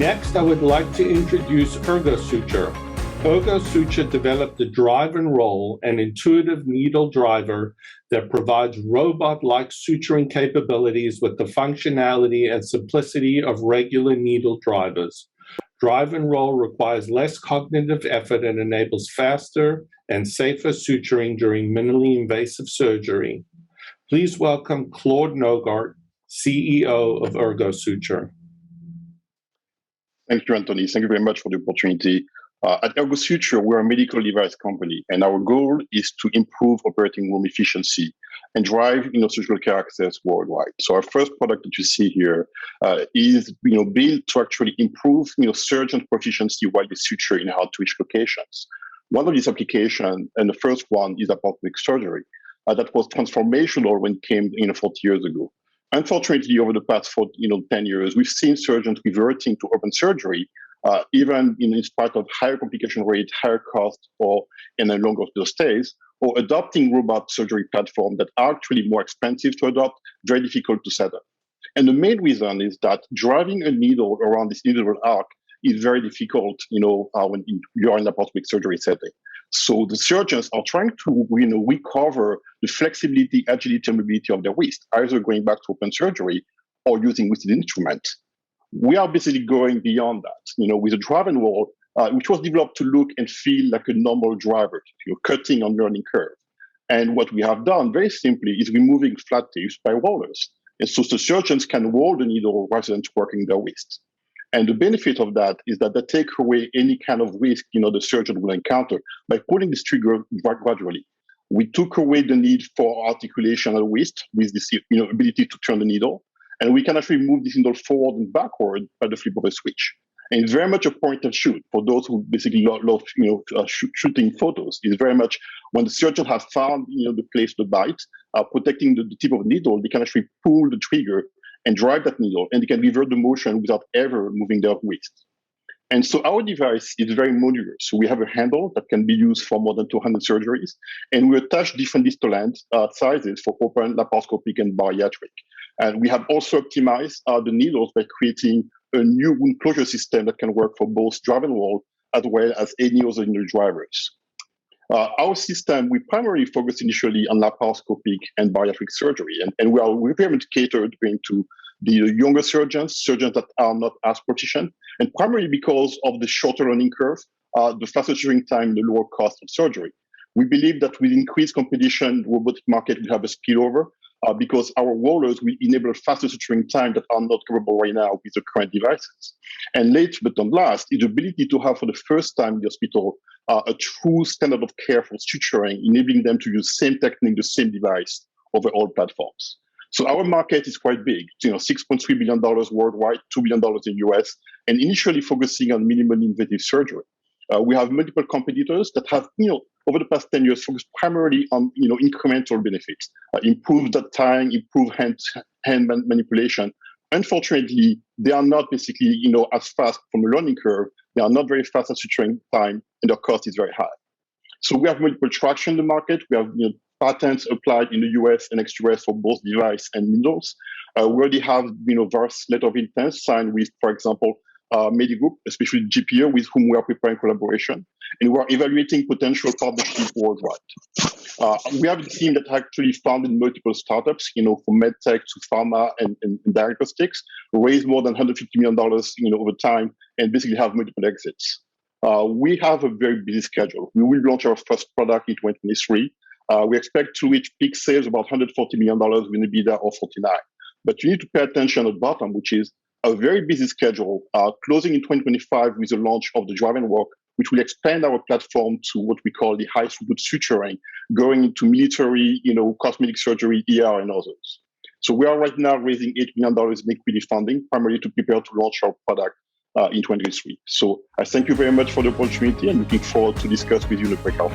Next, I would like to introduce ErgoSuture. ErgoSuture developed a drive and roll, an intuitive needle driver that provides robot-like suturing capabilities with the functionality and simplicity of regular needle drivers. Drive and roll requires less cognitive effort and enables faster and safer suturing during minimally invasive surgery. Please welcome Claude Nogart, CEO of ErgoSuture. Thank you, Anthony. Thank you very much for the opportunity. At ErgoSuture, we're a medical device company, and our goal is to improve operating room efficiency and drive surgical care access worldwide. So our first product that you see here is built to actually improve surgeon proficiency while they suture in hard-to-reach locations. One of these applications, and the first one, is laparoscopic surgery. That was transformational when it came 40 years ago. Unfortunately, over the past 10 years, we've seen surgeons reverting to open surgery, even in spite of higher complication rate, higher cost, or in a longer stays, or adopting robot surgery platforms that are actually more expensive to adopt, very difficult to set up. And the main reason is that driving a needle around this individual arc is very difficult, when you're in a laparoscopic surgery setting. So the surgeons are trying to, recover the flexibility, agility, and mobility of their wrist, either going back to open surgery or using wristed instrument. We are basically going beyond that, with a drive and roll, which was developed to look and feel like a normal driver, cutting on learning curve. And what we have done very simply is removing flat tips by rollers. And so the surgeons can roll the needle rather than working their wrist. And the benefit of that is that they take away any kind of risk, the surgeon will encounter by pulling this trigger gradually. We took away the need for articulation of the wrist with this, ability to turn the needle. And we can actually move this needle forward and backward by the flip of a switch. And it's very much a point and shoot for those who basically love shooting photos. It's very much when the surgeon has found, the place to bite, protecting the tip of the needle, they can actually pull the trigger and drive that needle, and they can revert the motion without ever moving their wrist. And so our device is very modular. So we have a handle that can be used for more than 200 surgeries, and we attach different distal end sizes for open, laparoscopic, and bariatric. And we have also optimized the needles by creating a new wound closure system that can work for both drive and roll, as well as any other needle drivers. Our system, we primarily focus initially on laparoscopic and bariatric surgery, and we're very much catered to the younger surgeons that are not as proficient, and primarily because of the shorter learning curve, the faster suturing time, the lower cost of surgery. We believe that with increased competition, the robotic market will have a spillover because our rollers will enable faster suturing time that are not capable right now with the current devices. And last but not last is the ability to have for the first time in the hospital a true standard of care for suturing, enabling them to use the same technique, the same device over all platforms. So our market is quite big, $6.3 billion worldwide, $2 billion in US, and initially focusing on minimally invasive surgery. We have multiple competitors that have, over the past 10 years, focused primarily on, incremental benefits, improve that time, improve hand manipulation. Unfortunately, they are not basically, as fast from a learning curve. They are not very fast at suturing time, and their cost is very high. So we have multiple traction in the market. We have, patents applied in the US and ex-US for both device and needles. We already have, various letter of intent signed with, for example, Medigroup, especially GPO, with whom we are preparing collaboration, and we are evaluating potential partnership worldwide. We have a team that actually founded multiple startups, from medtech to pharma and diagnostics, raised more than $150 million, over time, and basically have multiple exits. We have a very busy schedule. We will launch our first product in 2023. We expect to reach peak sales about $140 million with an EBITDA of 49. But you need to pay attention at the bottom, which is a very busy schedule, closing in 2025 with the launch of the drive and walk, which will expand our platform to what we call the high throughput suturing, going into military, cosmetic surgery, ER, and others. So we are right now raising $8 million in equity funding, primarily to prepare to launch our product in 2023. So I thank you very much for the opportunity and looking forward to discuss with you in the breakout.